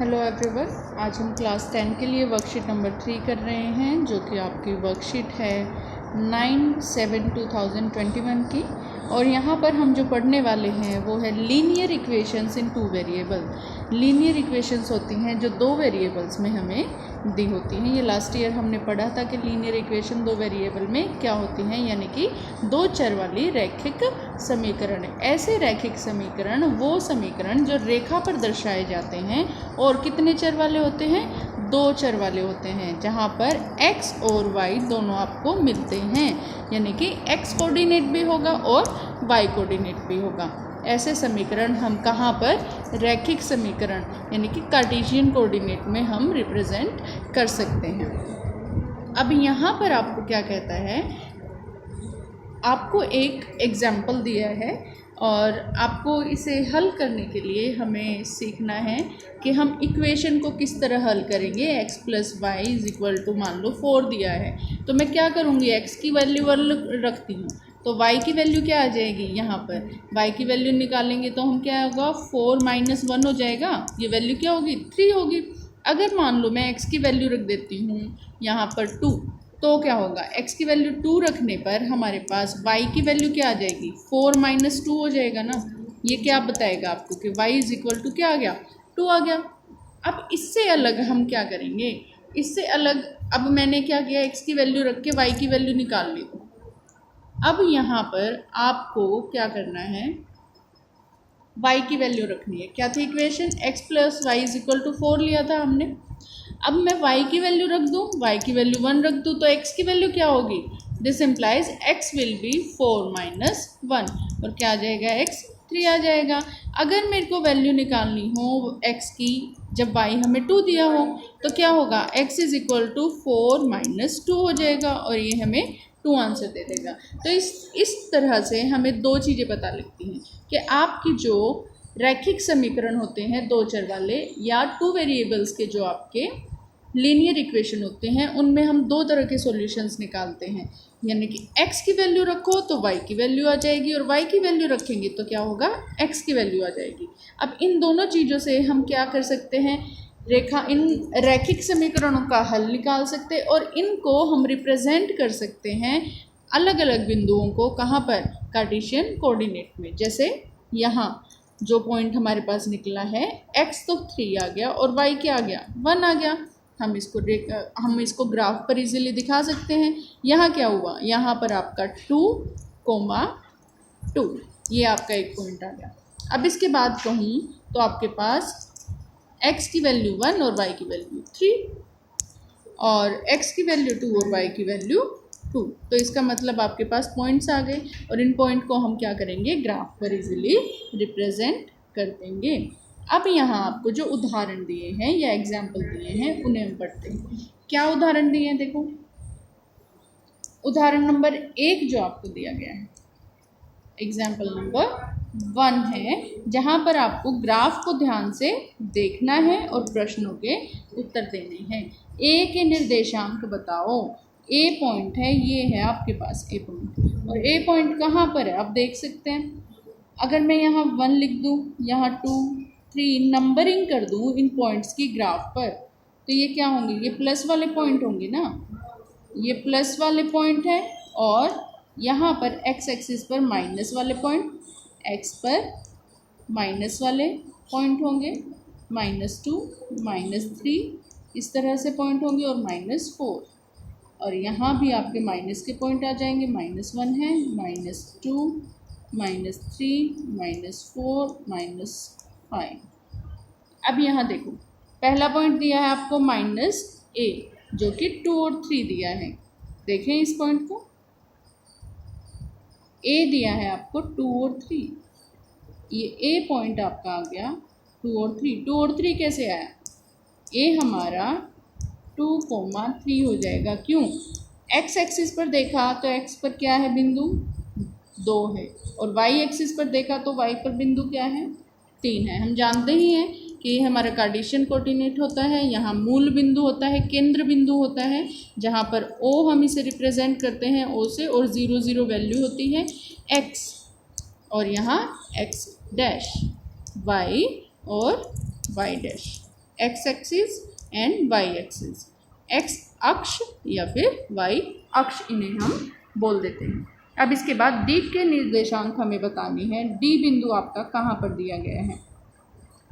Hello everyone, आज हम class 10 के लिए वर्कशीट नंबर 3 कर रहे हैं, जो कि आपकी वर्कशीट है 9/7/2021 की। और यहाँ पर हम जो पढ़ने वाले हैं वो है लीनियर इक्वेशंस इन 2 वेरिएबल। लीनियर इक्वेशंस होती हैं जो 2 वेरिएबल्स में हमें दी होती हैं। ये लास्ट ईयर हमने पढ़ा था कि लीनियर इक्वेशन 2 वेरिएबल में क्या होती हैं, यानी कि 2 चर वाली रैखिक समीकरण। ऐसे रैखिक समीकरण वो समीकरण जो रेखा पर दर्शाए जाते हैं और कितने चर वाले होते हैं, 2 चर वाले होते हैं, जहाँ पर x और y दोनों आपको मिलते हैं, यानी कि x कोऑर्डिनेट भी होगा और y कोऑर्डिनेट भी होगा। ऐसे समीकरण हम कहाँ पर, रैखिक समीकरण यानी कि कार्टेशियन कोऑर्डिनेट में हम रिप्रेजेंट कर सकते हैं। अब यहाँ पर आपको क्या कहता है, आपको एक एग्जाम्पल दिया है और आपको इसे हल करने के लिए हमें सीखना है कि हम इक्वेशन को किस तरह हल करेंगे। x + y = मान लो 4 दिया है, तो मैं क्या करूँगी, x की वैल्यू 1 रखती हूँ, तो y की वैल्यू क्या आ जाएगी, यहाँ पर y की वैल्यू निकालेंगे तो हम क्या होगा, 4 - 1 हो जाएगा। ये वैल्यू क्या होगी, 3 होगी। अगर मान लो मैं x की वैल्यू रख देती हूँ यहाँ पर 2, तो क्या होगा, x की वैल्यू 2 रखने पर हमारे पास y की वैल्यू क्या आ जाएगी, 4 - 2 हो जाएगा ना। ये क्या बताएगा आपको कि y = क्या आ गया, 2 आ गया। अब इससे अलग हम क्या करेंगे, इससे अलग अब मैंने क्या किया, x की वैल्यू रख के y की वैल्यू निकाल ली। अब यहाँ पर आपको क्या करना है, y की वैल्यू रखनी है। क्या थी इक्वेशन, x + y = 4 लिया था हमने। अब मैं y की वैल्यू रख दूँ, y की वैल्यू 1 रख दूँ, तो x की वैल्यू क्या होगी, this implies x will be 4 - 1, और क्या आ जाएगा, x 3 आ जाएगा। अगर मेरे को वैल्यू निकालनी हो x की जब y हमें 2 दिया हो, तो क्या होगा, x = 4 - 2 हो जाएगा, और ये हमें 2 आंसर दे देगा। तो इस तरह से हमें 2 चीज़ें पता लगती हैं कि आपकी जो रैखिक समीकरण होते हैं 2 चर वाले या 2 वेरिएबल्स के जो आपके लीनियर इक्वेशन होते हैं, उनमें हम 2 तरह के सॉल्यूशंस निकालते हैं। यानी कि x की वैल्यू रखो तो y की वैल्यू आ जाएगी, और y की वैल्यू रखेंगे तो क्या होगा, x की वैल्यू आ जाएगी। अब इन दोनों चीज़ों से हम क्या कर सकते हैं, इन रैखिक समीकरणों का हल निकाल सकते हैं, और इनको हम रिप्रेजेंट कर सकते हैं अलग अलग बिंदुओं को, कहाँ पर, कार्टेशियन कोऑर्डिनेट में। जैसे यहाँ जो पॉइंट हमारे पास निकला है, x तो 3 आ गया और y क्या आ गया, 1 आ गया। हम इसको ग्राफ पर इजीली दिखा सकते हैं। यहाँ क्या हुआ, यहाँ पर आपका 2, ये आपका एक पॉइंट आ गया। अब इसके बाद कहूँ तो आपके पास x की वैल्यू 1 और y की वैल्यू 3, और x की वैल्यू 2 और y की वैल्यू 2। तो इसका मतलब आपके पास पॉइंट्स आ गए, और इन पॉइंट को हम क्या करेंगे, ग्राफ पर इजीली रिप्रेजेंट कर देंगे। अब यहाँ आपको जो उदाहरण दिए हैं या एग्जाम्पल दिए हैं उन्हें हम पढ़ते हैं। क्या उदाहरण दिए हैं, देखो उदाहरण नंबर 1 जो आपको दिया गया है, एग्जाम्पल नंबर 1 है, जहाँ पर आपको ग्राफ को ध्यान से देखना है और प्रश्नों के उत्तर देने हैं। ए के निर्देशांक बताओ। ए पॉइंट है, ये है आपके पास ए पॉइंट, और ए पॉइंट कहाँ पर है आप देख सकते हैं। अगर मैं यहाँ 1 लिख दूँ, यहाँ 2, 3 नंबरिंग कर दूँ इन पॉइंट्स की ग्राफ पर, तो ये क्या होंगे, ये प्लस वाले पॉइंट होंगे ना, ये प्लस वाले पॉइंट है, और यहाँ पर x एक्सिस पर माइनस वाले पॉइंट, x पर माइनस वाले पॉइंट होंगे, -2, -3 इस तरह से पॉइंट होंगे, और -4, और यहाँ भी आपके माइनस के पॉइंट आ जाएंगे, -1 है, -2, -3, -4, -5। अब यहाँ देखो, पहला पॉइंट दिया है आपको -a, जो कि 2 और 3 दिया है। देखें इस पॉइंट को, a दिया है आपको 2 और 3, ये a पॉइंट आपका आ गया 2 और 3। 2 और 3 कैसे आया, a हमारा 2, 3 हो जाएगा। क्यों, x एक्सिस पर देखा तो x पर क्या है, बिंदु 2 है, और y एक्सिस पर देखा तो y पर बिंदु क्या है, 3 है। हम जानते ही हैं कि ये हमारा कार्टेशियन कोऑर्डिनेट होता है। यहाँ मूल बिंदु होता है, केंद्र बिंदु होता है, जहाँ पर O हम इसे रिप्रेजेंट करते हैं O से, और 0, 0 वैल्यू होती है x, और यहाँ x डैश, y और y dash. X axis and y axis, x अक्ष या फिर वाई अक्ष इन्हें हम बोल देते हैं। अब इसके बाद डी के निर्देशांक हमें बतानी है। डी बिंदु आपका कहाँ पर दिया गया है,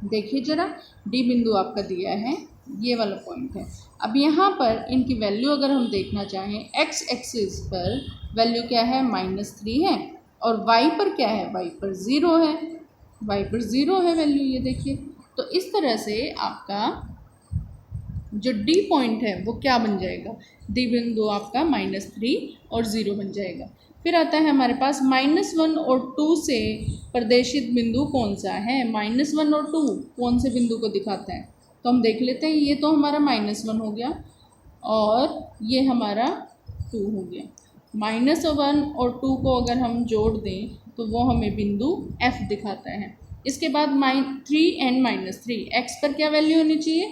देखिए जरा, डी बिंदु आपका दिया है, ये वाला पॉइंट है। अब यहाँ पर इनकी वैल्यू अगर हम देखना चाहें, एक्स एक्सिस पर वैल्यू क्या है, -3 है, और वाई पर क्या है, वाई पर 0 है, वाई पर 0 है वैल्यू, ये देखिए। तो इस तरह से आपका जो डी पॉइंट है वो क्या बन जाएगा, डी बिंदु आपका -3 और 0 बन जाएगा। फिर आता है हमारे पास -1 और 2 से प्रदेशित बिंदु कौन सा है, -1 और 2 कौन से बिंदु को दिखाता है, तो हम देख लेते हैं। ये तो हमारा -1 हो गया और ये हमारा 2 हो गया। -1 और 2 को अगर हम जोड़ दें तो वो हमें बिंदु F दिखाता है। इसके बाद 3 एंड -3, एक्स पर क्या वैल्यू होनी चाहिए,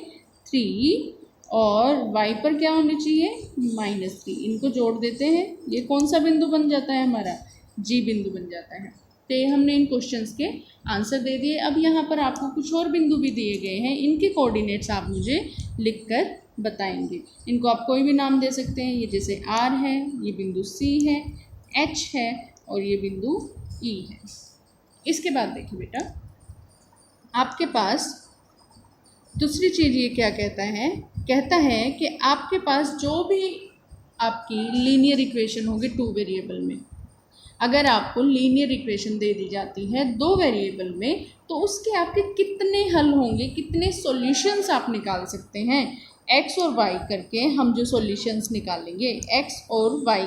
3, और वाई पर क्या होनी चाहिए, -3। इनको जोड़ देते हैं, ये कौन सा बिंदु बन जाता है हमारा, जी बिंदु बन जाता है। तो ये हमने इन क्वेश्चंस के आंसर दे दिए। अब यहाँ पर आपको कुछ और बिंदु भी दिए गए हैं, इनके कोऑर्डिनेट्स आप मुझे लिखकर बताएंगे। इनको आप कोई भी नाम दे सकते हैं, ये जैसे R है, ये बिंदु C है, H है और ये बिंदु E है। इसके बाद देखिए बेटा, आपके पास दूसरी चीज़ ये क्या कहता है कि आपके पास जो भी आपकी लीनियर इक्वेशन होगी 2 वेरिएबल में, अगर आपको लीनियर इक्वेशन दे दी जाती है 2 वेरिएबल में, तो उसके आपके कितने हल होंगे, कितने सॉल्यूशंस आप निकाल सकते हैं। एक्स और वाई करके हम जो सॉल्यूशंस निकालेंगे, एक्स और वाई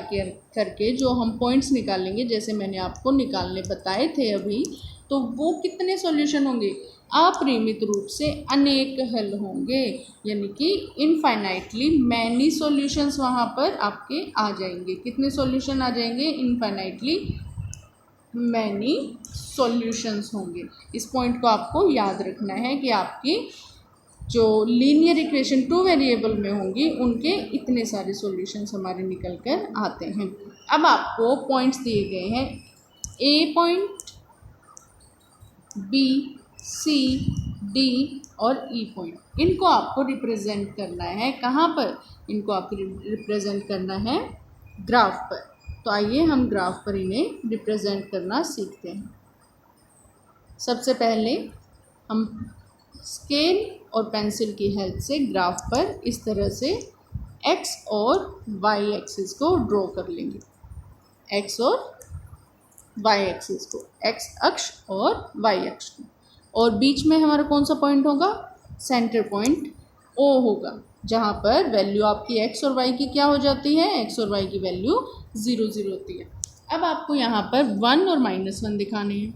करके जो हम पॉइंट्स निकालेंगे, जैसे मैंने आपको निकालने बताए थे अभी, तो वो कितने सॉल्यूशन होंगे, अपरिमित रूप से अनेक हल होंगे, यानी कि इनफाइनाइटली मैनी सॉल्यूशंस वहाँ पर आपके आ जाएंगे। कितने सॉल्यूशन आ जाएंगे, इनफाइनाइटली मैनी सॉल्यूशंस होंगे। इस पॉइंट को आपको याद रखना है कि आपकी जो लीनियर इक्वेशन 2 वेरिएबल में होंगी उनके इतने सारे सॉल्यूशंस हमारे निकल कर आते हैं। अब आपको पॉइंट्स दिए गए हैं, ए पॉइंट, बी, सी, डी और ई पॉइंट। इनको आपको रिप्रेजेंट करना है कहाँ पर, इनको आपको रिप्रेजेंट करना है ग्राफ पर। तो आइए हम ग्राफ पर इन्हें रिप्रेजेंट करना सीखते हैं। सबसे पहले हम स्केल और पेंसिल की हेल्प से ग्राफ पर इस तरह से एक्स और वाई एक्सिस को ड्रॉ कर लेंगे, एक्स और वाई एक्सिस को, एक्स अक्ष और वाई अक्ष को, और बीच में हमारा कौन सा पॉइंट होगा, सेंटर पॉइंट O होगा, जहाँ पर वैल्यू आपकी एक्स और वाई की क्या हो जाती है, एक्स और वाई की वैल्यू 0 0 होती है। अब आपको यहाँ पर 1 और -1 दिखाने हैं,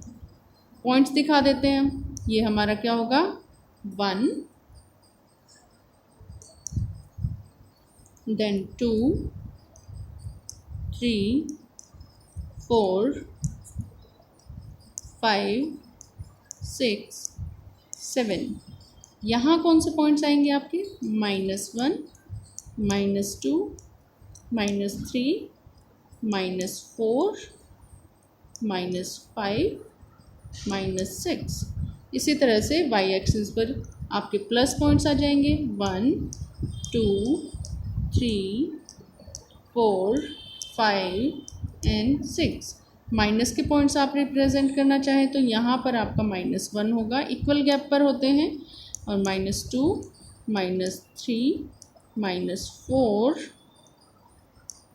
पॉइंट्स दिखा देते हैं हम। ये हमारा क्या होगा, 1, देन 2, 3, 4, 5, 6, 7। यहाँ कौन से पॉइंट्स आएंगे आपके, -1, -2, -3, -4, -5, -6। इसी तरह से वाई एक्सिस पर आपके प्लस पॉइंट्स आ जाएंगे, 1, 2, 3, 4, 5 एंड 6। माइनस के पॉइंट्स आप रिप्रेजेंट करना चाहें तो यहाँ पर आपका -1 होगा, इक्वल गैप पर होते हैं, और -2, -3, -4,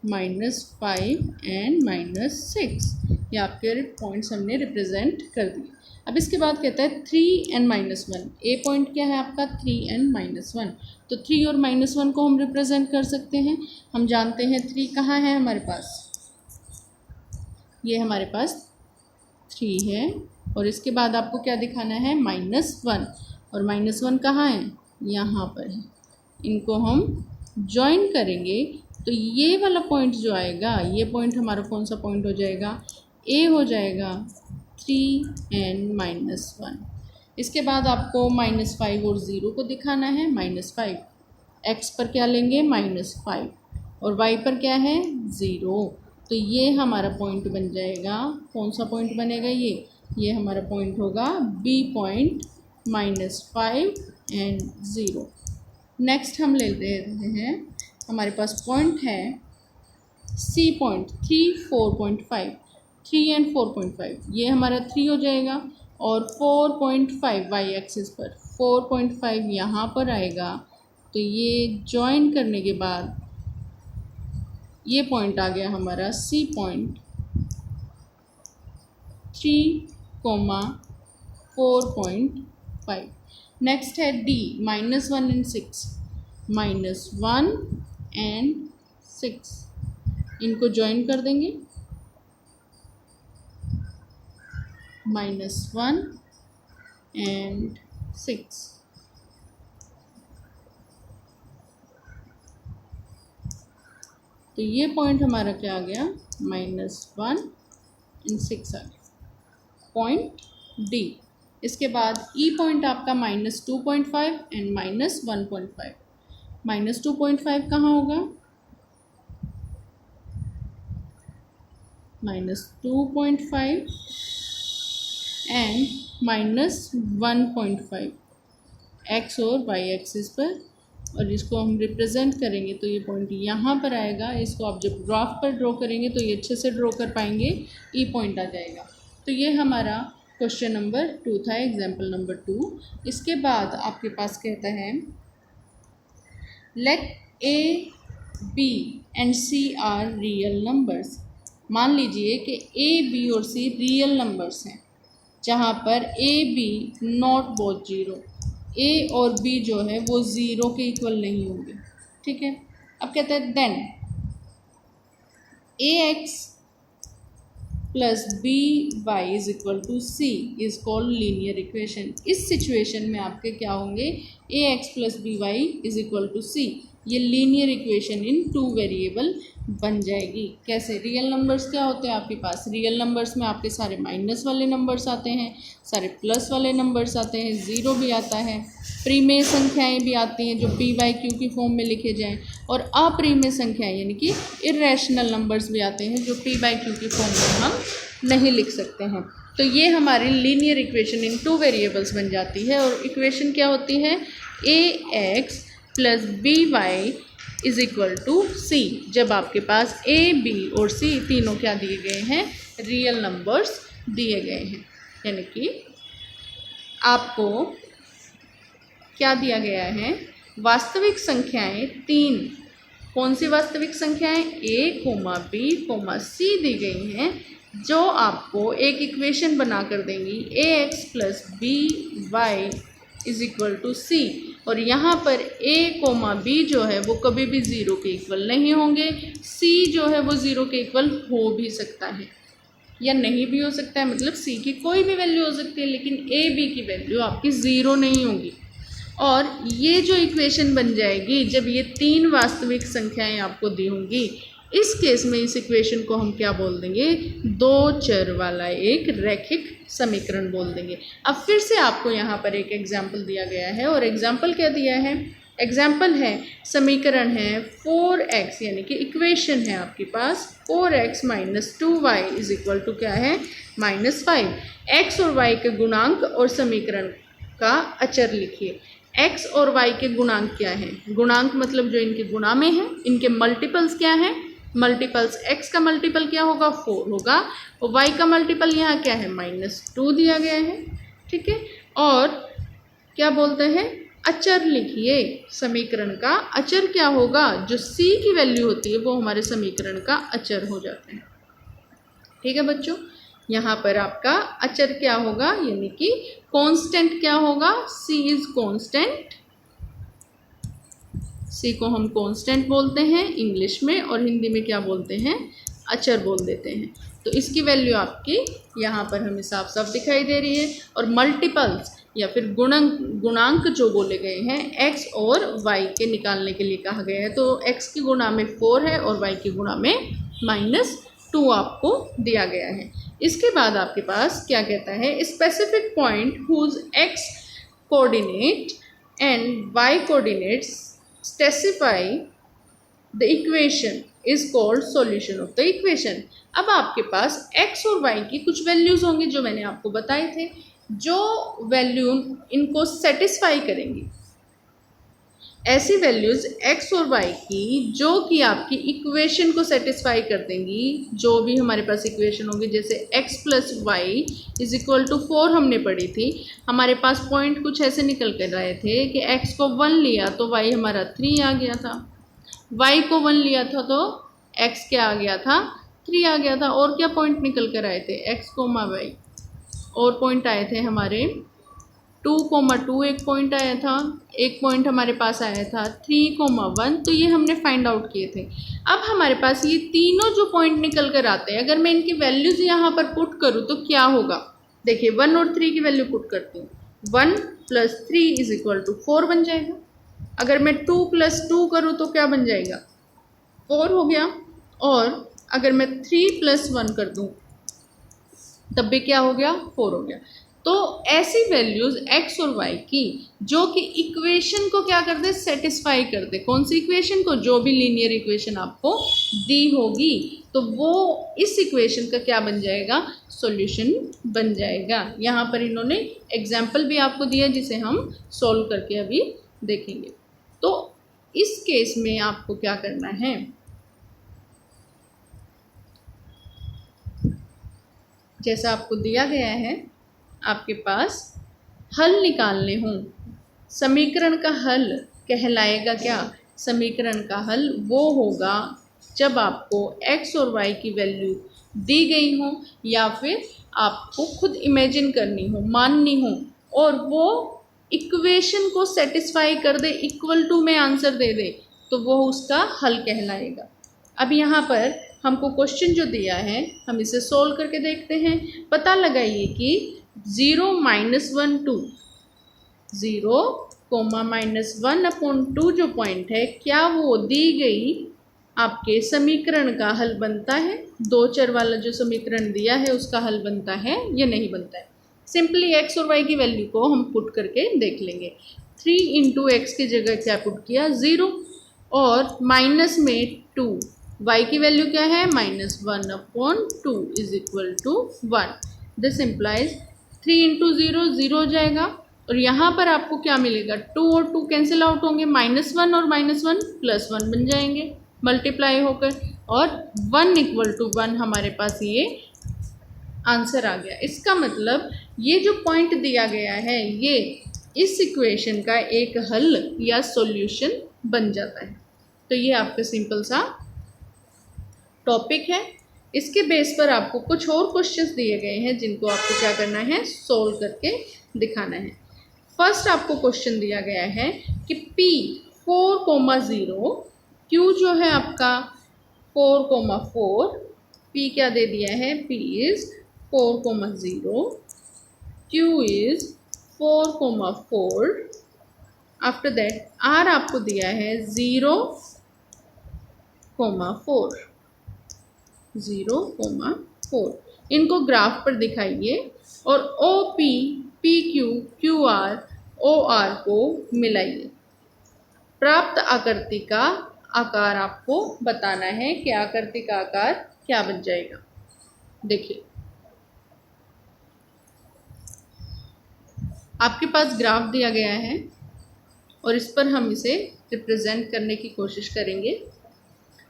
-5 एंड -6। ये आपके पॉइंट्स हमने रिप्रेजेंट कर दिए। अब इसके बाद कहता है 3 एंड -1। ए पॉइंट क्या है आपका, 3 एंड -1। तो 3 और -1 को हम रिप्रेजेंट कर सकते हैं। हम जानते हैं 3 कहाँ है हमारे पास, ये हमारे पास 3 है, और इसके बाद आपको क्या दिखाना है, -1, और -1 कहाँ है, यहाँ पर है। इनको हम जॉइन करेंगे तो ये वाला पॉइंट जो आएगा, ये पॉइंट हमारा कौन सा पॉइंट हो जाएगा, ए हो जाएगा, 3 एंड -1। इसके बाद आपको -5 और 0 को दिखाना है। -5 एक्स पर क्या लेंगे, -5, और वाई पर क्या है, 0। तो ये हमारा पॉइंट बन जाएगा, कौन सा पॉइंट बनेगा, ये हमारा पॉइंट होगा बी पॉइंट -5 एंड 0। नेक्स्ट हम ले लेते हैं, हमारे पास पॉइंट है सी पॉइंट 3, 4.5, 3 एंड 4.5, ये हमारा 3 हो जाएगा और 4.5 वाई एक्सिस पर 4.5 यहाँ पर आएगा। तो ये जॉइन करने के बाद ये पॉइंट आ गया हमारा सी पॉइंट 3,4.5। नेक्स्ट है डी -1 एंड 6, -1 एंड 6, इनको ज्वाइन कर देंगे, -1 एंड 6। तो ये पॉइंट हमारा क्या आ गया, -1 एंड 6 आ गया, पॉइंट डी। इसके बाद ई पॉइंट आपका -2.5 एंड -1.5। -2.5 कहाँ होगा, -2.5 एंड -1.5 एक्स और वाई एक्सिस पर, और इसको हम रिप्रेजेंट करेंगे तो ये पॉइंट यहाँ पर आएगा। इसको आप जब ग्राफ पर ड्रॉ करेंगे तो ये अच्छे से ड्रॉ कर पाएंगे, ई पॉइंट आ जाएगा। तो ये हमारा क्वेश्चन नंबर 2 था, एग्जाम्पल नंबर 2। इसके बाद आपके पास कहता है let a b and c are real numbers. मान लीजिए कि ए बी और सी रियल नंबर्स हैं, जहाँ पर A B not both zero, A और बी जो है वो ज़ीरो के इक्वल नहीं होंगे, ठीक है। अब कहते हैं then A X plus B Y is equal to C is called linear equation. इस सिचुएशन में आपके क्या होंगे, A X plus B Y is equal to C, ये लीनियर इक्वेशन इन 2 वेरिएबल बन जाएगी। कैसे, रियल नंबर्स क्या होते हैं आपके पास, रियल नंबर्स में आपके सारे माइनस वाले नंबर्स आते हैं, सारे प्लस वाले नंबर्स आते हैं, ज़ीरो भी आता है, प्रीमेय संख्याएं भी आती हैं जो पी वाई क्यू की फॉर्म में लिखे जाएं, और अप्रीमेय संख्याएं यानी कि इरेशनल नंबर्स भी आते हैं जो पी वाई क्यू की फॉर्म में हम नहीं लिख सकते हैं। तो ये हमारी लीनियर इक्वेशन इन 2 वेरिएबल्स बन जाती है। और इक्वेशन क्या होती है, A X plus B Y is equal to C, जब आपके पास ए बी और सी तीनों क्या दिए गए हैं, रियल नंबर्स दिए गए हैं। यानी कि आपको क्या दिया गया है, वास्तविक संख्याएं 3, कौन सी वास्तविक संख्याएं, A comma B comma C दी गई हैं, जो आपको एक इक्वेशन बना कर देंगी A X plus B Y is equal to C. और यहाँ पर a कोमा b जो है वो कभी भी ज़ीरो के इक्वल नहीं होंगे, c जो है वो ज़ीरो के इक्वल हो भी सकता है या नहीं भी हो सकता है, मतलब c की कोई भी वैल्यू हो सकती है, लेकिन a b की वैल्यू आपकी ज़ीरो नहीं होगी। और ये जो इक्वेशन बन जाएगी जब ये 3 वास्तविक संख्याएं आपको दी होंगी, इस केस में इस इक्वेशन को हम क्या बोल देंगे, 2 चर वाला एक रैखिक समीकरण बोल देंगे। अब फिर से आपको यहाँ पर एक एग्जाम्पल दिया गया है, और एग्जाम्पल क्या दिया है, एग्जाम्पल है समीकरण है 4x, यानी कि इक्वेशन है आपके पास 4x minus 2y is equal to क्या है, -5। x और y के गुणांक और समीकरण का अचर लिखिए। x और y के गुणांक क्या है, गुणांक मतलब जो इनके गुणा में है, इनके मल्टीपल्स क्या है, मल्टीपल्स x का मल्टीपल क्या होगा, 4 होगा, और y का मल्टीपल यहाँ क्या है, -2 दिया गया है, ठीक है। और क्या बोलते हैं, अचर लिखिए, समीकरण का अचर क्या होगा, जो c की वैल्यू होती है वो हमारे समीकरण का अचर हो जाता है, ठीक है बच्चों। यहाँ पर आपका अचर क्या होगा, यानी कि कांस्टेंट क्या होगा, c इज कांस्टेंट, c को हम कांस्टेंट बोलते हैं इंग्लिश में, और हिंदी में क्या बोलते हैं, अचर बोल देते हैं। तो इसकी वैल्यू आपकी यहाँ पर हमें साफ साफ दिखाई दे रही है। और मल्टीपल्स या फिर गुणांक जो बोले गए हैं x और y के निकालने के लिए कहा गया है, तो x की गुणा में 4 है और y की गुणा में -2 आपको दिया गया है। इसके बाद आपके पास क्या कहता है, specific point whose x coordinate and y coordinates specify the equation is called solution of the equation. अब आपके पास x और y की कुछ वैल्यूज़ होंगी जो मैंने आपको बताए थे, जो वैल्यू इनको सेटिस्फाई करेंगी, ऐसी वैल्यूज़ x और y की जो कि आपकी इक्वेशन को सेटिस्फाई कर देंगी। जो भी हमारे पास इक्वेशन होगी, जैसे x plus y is equal to 4 हमने पढ़ी थी, हमारे पास पॉइंट कुछ ऐसे निकल कर रहे थे कि x को 1 लिया तो y हमारा 3 आ गया था, y को 1 लिया था तो x क्या आ गया था, 3 आ गया था। और क्या पॉइंट निकल कर आए थे, x कोमा y, और पॉइंट आए थे हमारे 2,2 एक पॉइंट आया था, एक पॉइंट हमारे पास आया था 3,1, तो ये हमने फाइंड आउट किए थे। अब हमारे पास ये तीनों जो पॉइंट निकल कर आते हैं, अगर मैं इनकी वैल्यूज़ यहाँ पर पुट करूँ तो क्या होगा, देखिए 1 और 3 की वैल्यू पुट करती हूँ, 1 + 3 इज इक्वल टू 4 बन जाएगा। अगर मैं 2 + 2 करूँ तो क्या बन जाएगा, 4 हो गया। और अगर मैं 3 + 1 कर दूँ तब भी क्या हो गया, 4 हो गया। तो ऐसी वैल्यूज़ x और y की जो कि इक्वेशन को क्या कर दे, सेटिस्फाई कर दे। कौन सी इक्वेशन को, जो भी लीनियर इक्वेशन आपको दी होगी, तो वो इस इक्वेशन का क्या बन जाएगा, सॉल्यूशन बन जाएगा। यहाँ पर इन्होंने एग्जाम्पल भी आपको दिया जिसे हम सॉल्व करके अभी देखेंगे। तो इस केस में आपको क्या करना है, जैसा आपको दिया गया है, आपके पास हल निकालने हों। समीकरण का हल कहलाएगा क्या, समीकरण का हल वो होगा जब आपको x और y की वैल्यू दी गई हो या फिर आपको खुद इमेजिन करनी हो, माननी हो, और वो इक्वेशन को सेटिस्फाई कर दे, इक्वल टू में आंसर दे दे, तो वो उसका हल कहलाएगा। अब यहाँ पर हमको क्वेश्चन जो दिया है, हम इसे सोल्व करके देखते हैं। पता लगाइए कि 0 - 1 2, 0, -1/2 जो पॉइंट है, क्या वो दी गई आपके समीकरण का हल बनता है, दो चर वाला जो समीकरण दिया है उसका हल बनता है या नहीं बनता है। सिंपली x और y की वैल्यू को हम पुट करके देख लेंगे। 3 × x की जगह क्या पुट किया, 0, और माइनस में 2, y की वैल्यू क्या है, -1/2 is equal to 1। This implies 3 × 0 0 हो जाएगा, और यहाँ पर आपको क्या मिलेगा, 2 और 2 कैंसिल आउट होंगे, -1 और -1 +1 बन जाएंगे मल्टीप्लाई होकर, और 1 = 1 हमारे पास ये आंसर आ गया। इसका मतलब ये जो पॉइंट दिया गया है ये इस इक्वेशन का एक हल या सॉल्यूशन बन जाता है। तो ये आपका सिंपल सा टॉपिक है। इसके बेस पर आपको कुछ और क्वेश्चंस दिए गए हैं जिनको आपको क्या करना है, सोल्व करके दिखाना है। फर्स्ट आपको क्वेश्चन दिया गया है कि P 4,0, Q जो है आपका 4,4, P क्या दे दिया है, P is 4,0, Q is 4,4, after that R आपको दिया है 0,4, 0,4। इनको ग्राफ पर दिखाइए और OP, PQ, QR, OR को मिलाइए। प्राप्त आकृति का आकार आपको बताना है कि आकृति का आकार क्या बन जाएगा। देखिए आपके पास ग्राफ दिया गया है और इस पर हम इसे रिप्रेजेंट करने की कोशिश करेंगे।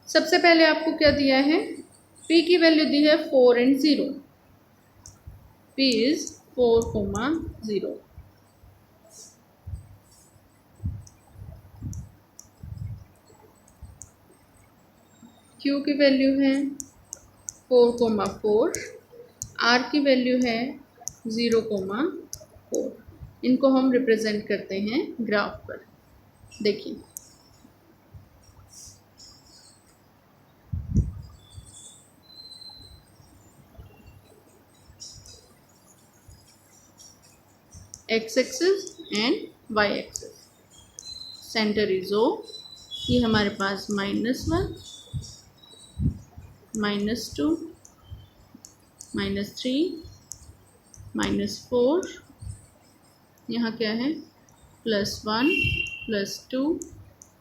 सबसे पहले आपको क्या दिया है, P की वैल्यू दी है 4 और 0, P इज 4,0। Q की वैल्यू है 4,4, R की वैल्यू है 0,4। इनको हम रिप्रेजेंट करते हैं ग्राफ पर। देखिए x axis and y axis, centre is O, ये हमारे पास -1, -2, -3, -4, यहाँ क्या है, +1, +2,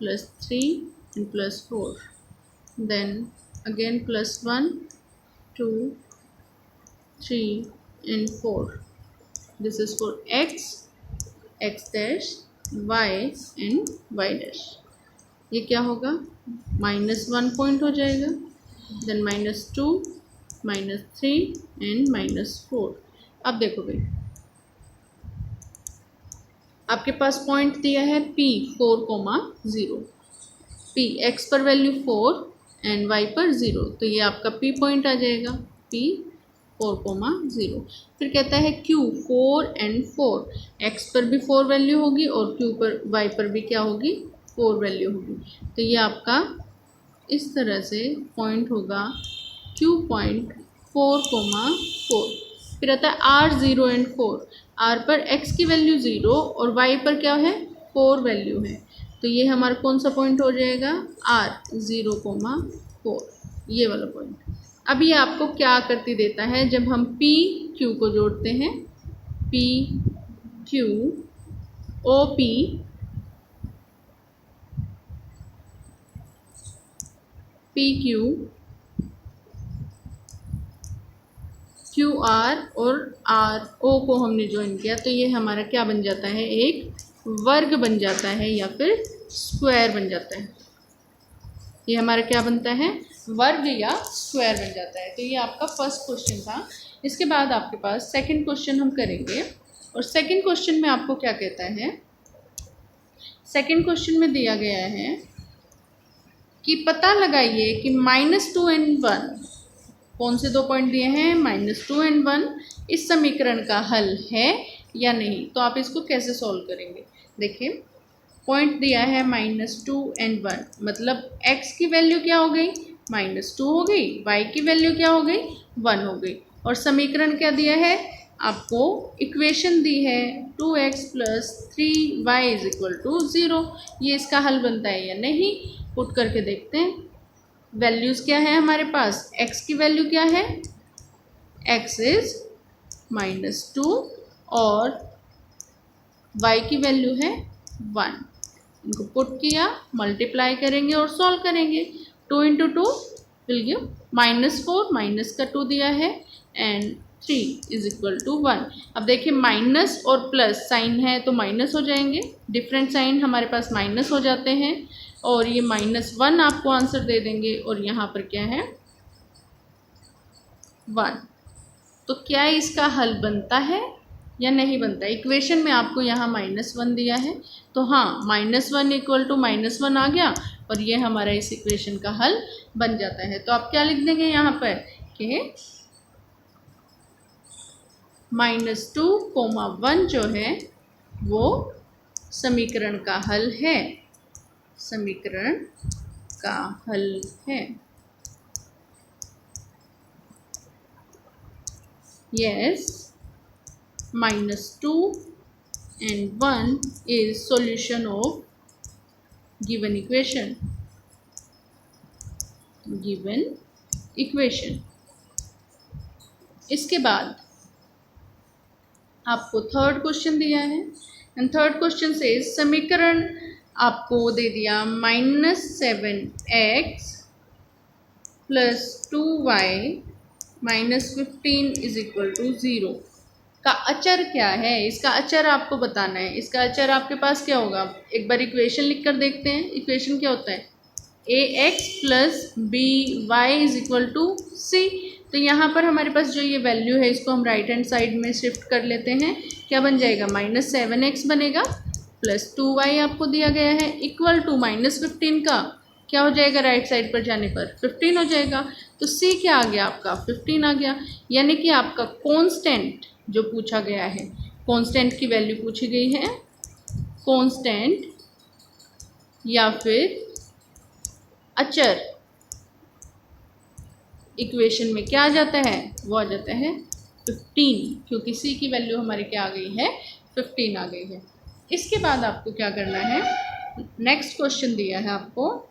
+3 and +4, then again +1, 2, 3 and 4, this is for x, x dash, y and y dash. ये क्या होगा, -1 पॉइंट हो जाएगा, देन -2, -3 एंड -4। अब देखो भाई, आपके पास पॉइंट दिया है P 4,0, P x पर वैल्यू 4 एंड y पर 0, तो ये आपका P पॉइंट आ जाएगा, P 4,0। फिर कहता है Q 4 एंड 4, x पर भी 4 वैल्यू होगी और Q पर, y पर भी क्या होगी, 4 वैल्यू होगी। तो ये आपका इस तरह से पॉइंट होगा Q पॉइंट 4,4। फिर आता है R 0 एंड 4, R पर x की वैल्यू 0 और y पर क्या है, 4 वैल्यू है, तो ये हमारा कौन सा पॉइंट हो जाएगा, R 0,4, ये वाला पॉइंट। अब ये आपको क्या आकृति देता है, जब हम P Q को जोड़ते हैं, P Q O P P Q Q R और R O को हमने ज्वाइन किया, तो ये हमारा क्या बन जाता है, एक वर्ग बन जाता है या फिर स्क्वायर बन जाता है। ये हमारा क्या बनता है, वर्ग या स्क्वायर बन जाता है। तो ये आपका फर्स्ट क्वेश्चन था। इसके बाद आपके पास सेकंड क्वेश्चन हम करेंगे, और सेकंड क्वेश्चन में आपको क्या कहता है, सेकंड क्वेश्चन में दिया गया है कि पता लगाइए कि -2 एंड 1, कौन से दो पॉइंट दिए हैं, -2 एंड 1, इस समीकरण का हल है या नहीं। तो आप इसको कैसे सॉल्व करेंगे, देखिए पॉइंट दिया है -2 एंड 1, मतलब x की वैल्यू क्या हो गई, -2 हो गई, y की वैल्यू क्या हो गई, 1 हो गई, और समीकरण क्या दिया है, आपको इक्वेशन दी है 2x + 3y = 0। ये इसका हल बनता है या नहीं, पुट करके देखते हैं। वैल्यूज़ क्या है हमारे पास, x की वैल्यू क्या है, x इज़ -2 और y की वैल्यू है 1। इनको पुट किया, मल्टीप्लाई करेंगे और सॉल्व करेंगे। 2 × 2 विल गिव -4, माइनस का 2 दिया है, एंड 3 = 1। अब देखिए माइनस और प्लस साइन है तो माइनस हो जाएंगे, डिफरेंट साइन हमारे पास माइनस हो जाते हैं, और ये -1 आपको आंसर दे देंगे, और यहाँ पर क्या है, 1। तो क्या इसका हल बनता है या नहीं बनता। इक्वेशन में आपको यहाँ -1 दिया है, तो हाँ -1 = -1 आ गया, और ये हमारा इस इक्वेशन का हल बन जाता है। तो आप क्या लिख देंगे यहाँ पर कि -2, 1 जो है वो समीकरण का हल है, समीकरण का हल है। Yes, -2 and 1 is solution of given equation. Given equation. इसके बाद आपको थर्ड क्वेश्चन दिया है, एंड थर्ड क्वेश्चन से समीकरण आपको दे दिया -7x + 2y -15 = 0 का अचर क्या है। इसका अचर आपको बताना है। इसका अचर आपके पास क्या होगा, एक बार इक्वेशन लिख कर देखते हैं। इक्वेशन क्या होता है, ax + by = c। तो यहाँ पर हमारे पास जो ये वैल्यू है इसको हम राइट हैंड साइड में शिफ्ट कर लेते हैं। क्या बन जाएगा, -7x बनेगा + 2y आपको दिया गया है इक्वल टू -15 का क्या हो जाएगा, राइट साइड पर जाने पर 15 हो जाएगा। तो c क्या आ गया आपका, 15 आ गया। यानी कि आपका कांस्टेंट जो पूछा गया है, कांस्टेंट की वैल्यू पूछी गई है, कांस्टेंट या फिर अचर इक्वेशन में क्या आ जाता है, वो आ जाता है 15, क्योंकि c की वैल्यू हमारी क्या आ गई है, 15 आ गई है। इसके बाद आपको क्या करना है, नेक्स्ट क्वेश्चन दिया है आपको,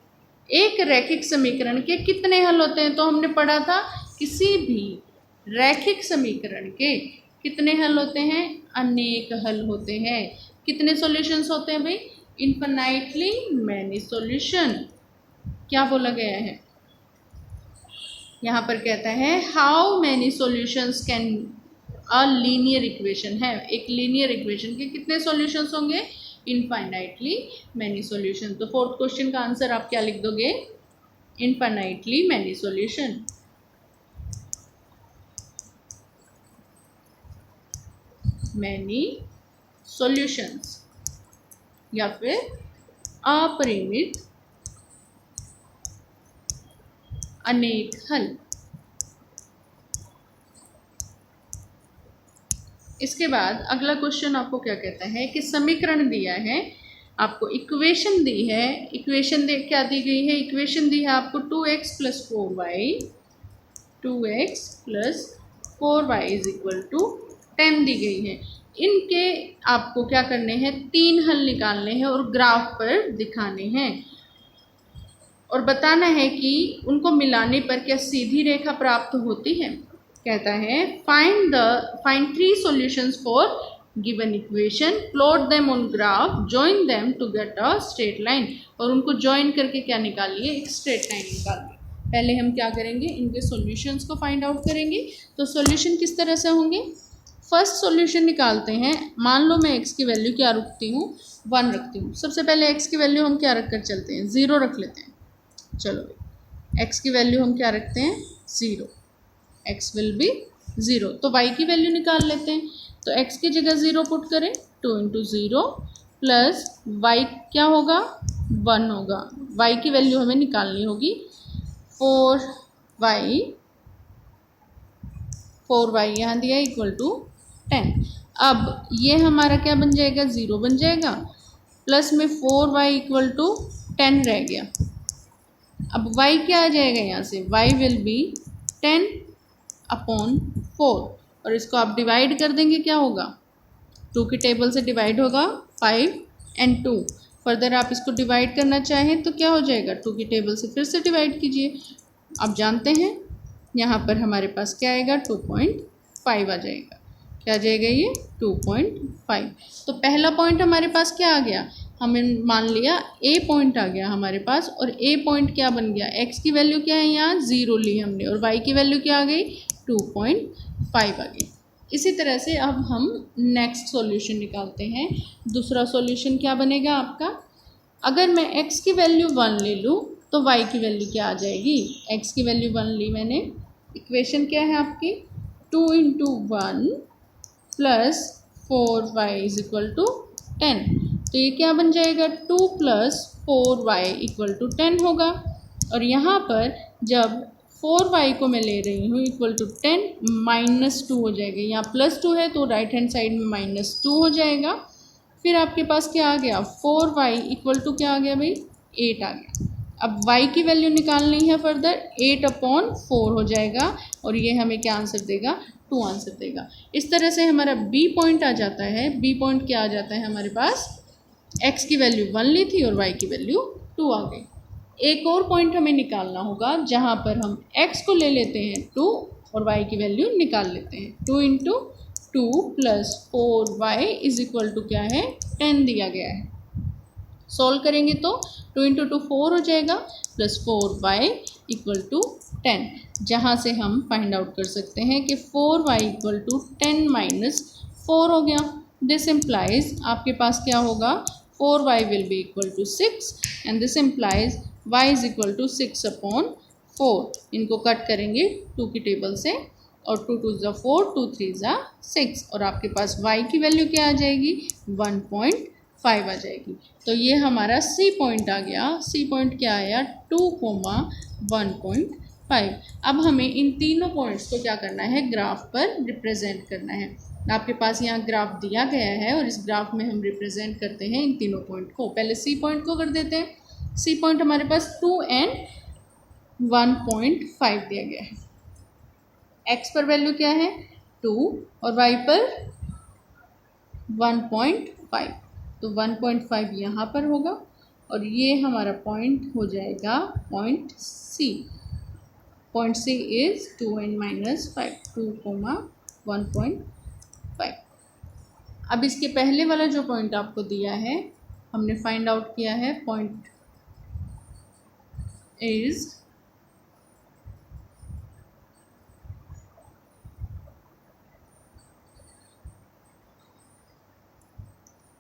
एक रैखिक समीकरण के कितने हल होते हैं। तो हमने पढ़ा था किसी भी रैखिक समीकरण के कितने हल होते हैं, अनेक हल होते हैं। कितने सॉल्यूशंस होते हैं भाई, इनफाइनाइटली मैनी सॉल्यूशन। क्या बोला गया है यहाँ पर, कहता है how many solutions can a linear equation है। एक लीनियर इक्वेशन के कितने सॉल्यूशंस होंगे? Infinitely many solution. तो फोर्थ क्वेश्चन का आंसर आप क्या लिख दोगे? Infinitely many solution. Many solutions या फिर अपरिमित अनेक हल। इसके बाद अगला क्वेश्चन आपको क्या कहता है कि समीकरण दिया है, आपको इक्वेशन दी है। इक्वेशन क्या दी गई है? इक्वेशन दी है आपको 2x + 4y, 2x + 4y = 10 दी गई है। इनके आपको क्या करने हैं? 3 हल निकालने हैं और ग्राफ पर दिखाने हैं और बताना है कि उनको मिलाने पर क्या सीधी रेखा प्राप्त होती है। कहता है find 3 solutions for given equation, plot them on graph, join them to get a straight line. और उनको जॉइन करके क्या निकालिए? एक स्ट्रेट लाइन निकालिए। पहले हम क्या करेंगे? इनके सॉल्यूशंस को फाइंड आउट करेंगे। तो सॉल्यूशन किस तरह से होंगे? फर्स्ट सॉल्यूशन निकालते हैं। मान लो मैं x की वैल्यू क्या रखती हूँ? 1 रखती हूँ। सबसे पहले x की वैल्यू हम क्या रख कर चलते हैं? 0 रख लेते हैं। चलो x की वैल्यू हम क्या रखते हैं? 0। x will be 0। तो y की वैल्यू निकाल लेते हैं। तो x की जगह 0 पुट करें, 2 × 0 प्लस y क्या होगा? 1 होगा। y की वैल्यू हमें निकालनी होगी 4y यहाँ दिया = 10। अब ये हमारा क्या बन जाएगा? 0 बन जाएगा, प्लस में 4y = 10 रह गया। अब y क्या आ जाएगा यहाँ से? y विल बी 10/4 और इसको आप डिवाइड कर देंगे, क्या होगा? 2 की टेबल से डिवाइड होगा 5 और 2। फर्दर आप इसको डिवाइड करना चाहें तो क्या हो जाएगा? 2 की टेबल से फिर से डिवाइड कीजिए। आप जानते हैं यहाँ पर हमारे पास क्या आएगा? 2.5 आ जाएगा। क्या आ जाएगा ये? 2.5। तो पहला पॉइंट हमारे पास क्या आ गया? हमें मान लिया ए पॉइंट आ गया हमारे पास। और ए पॉइंट क्या बन गया? एक्स की वैल्यू क्या है? यहाँ 0 ली हमने और वाई की वैल्यू क्या आ गई? 2.5 आ गई। इसी तरह से अब हम नेक्स्ट सॉल्यूशन निकालते हैं। दूसरा सॉल्यूशन क्या बनेगा आपका? अगर मैं x की वैल्यू 1 ले लूँ तो y की वैल्यू क्या आ जाएगी? x की वैल्यू 1 ली मैंने। इक्वेशन क्या है आपकी? 2 × 1 + 4y = 10। तो ये क्या बन जाएगा? 2 + 4y = 10 होगा। और यहाँ पर जब 4y को मैं ले रही हूँ =10 -2 हो जाएगा। यहाँ +2 है तो राइट हैंड साइड में -2 हो जाएगा। फिर आपके पास क्या आ गया? 4y = क्या आ गया भाई? 8 आ गया। अब y की वैल्यू निकालनी है फर्दर, 8/4 हो जाएगा और ये हमें क्या आंसर देगा? 2 आंसर देगा। इस तरह से हमारा b पॉइंट आ जाता है। b पॉइंट क्या आ जाता है हमारे पास? x की वैल्यू 1 ली थी और y की वैल्यू 2 आ गई। एक और पॉइंट हमें निकालना होगा जहाँ पर हम x को ले लेते हैं 2 और y की वैल्यू निकाल लेते हैं। 2 × 2 + 4y = क्या है? 10 दिया गया है। सॉल्व करेंगे तो 2 × 2 4 हो जाएगा प्लस 4y = 10। जहाँ से हम फाइंड आउट कर सकते हैं कि 4y = 10 - 4 हो गया। दिस इम्प्लाइज आपके पास क्या होगा? 4y will be = 6 and this implies y = 6/4। इनको कट करेंगे 2 की टेबल से और 2 × 2 = 4, 2 × 3 = 6 और आपके पास y की वैल्यू क्या आ जाएगी? 1.5 आ जाएगी। तो ये हमारा सी पॉइंट आ गया। सी पॉइंट क्या आया? 2, 1.5। अब हमें इन तीनों पॉइंट्स को क्या करना है? ग्राफ पर रिप्रेजेंट करना है। आपके पास यहाँ ग्राफ दिया गया है और इस ग्राफ में हम रिप्रेजेंट करते हैं इन तीनों पॉइंट को। पहले सी पॉइंट को कर देते हैं। सी पॉइंट हमारे पास 2 और 1.5 दिया गया है। एक्स पर वैल्यू क्या है? 2 और वाई पर 1.5। तो 1.5 यहाँ पर होगा और ये हमारा पॉइंट हो जाएगा point C. Point C is 2 और -5, 2, 1.5। अब इसके पहले वाला जो पॉइंट आपको दिया है हमने फाइंड आउट किया है। पॉइंट इज़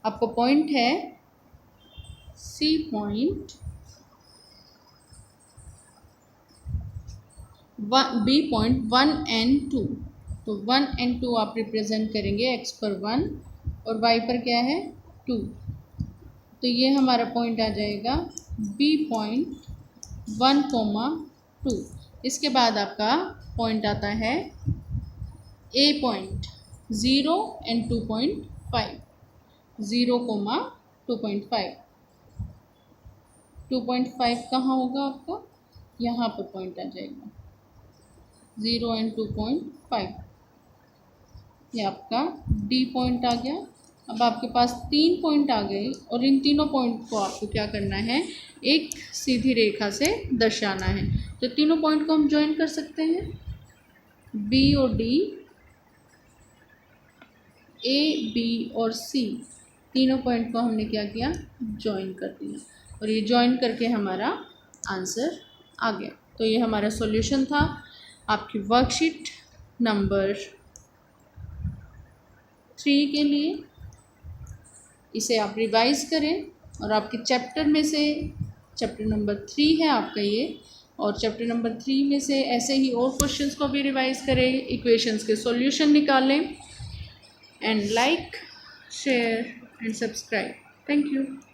आपको पॉइंट है C point, B point 1 and 2। तो 1 and 2 आप रिप्रेजेंट करेंगे x पर 1 और y पर क्या है 2। तो ये हमारा पॉइंट आ जाएगा बी पॉइंट 1, 2। इसके बाद आपका पॉइंट आता है ए पॉइंट 0 and 2.5, 0, 2.5। 2.5 कहाँ होगा आपका, यहाँ पर पॉइंट आ जाएगा 0 and 2.5। ये आपका डी पॉइंट आ गया। अब आपके पास 3 पॉइंट आ गए और इन तीनों पॉइंट को आपको क्या करना है, एक सीधी रेखा से दर्शाना है। तो तीनों पॉइंट को हम ज्वाइन कर सकते हैं, बी और डी, ए बी और सी, तीनों पॉइंट को हमने क्या किया, ज्वाइन कर दिया और ये ज्वाइन करके हमारा आंसर आ गया। तो ये हमारा सॉल्यूशन था आपकी वर्कशीट नंबर 3 के लिए। इसे आप रिवाइज़ करें और आपके चैप्टर में से, चैप्टर नंबर 3 है आपका ये, और चैप्टर नंबर 3 में से ऐसे ही और क्वेश्चंस को भी रिवाइज़ करें, इक्वेशंस के सॉल्यूशन निकालें। And like, share and subscribe. Thank you.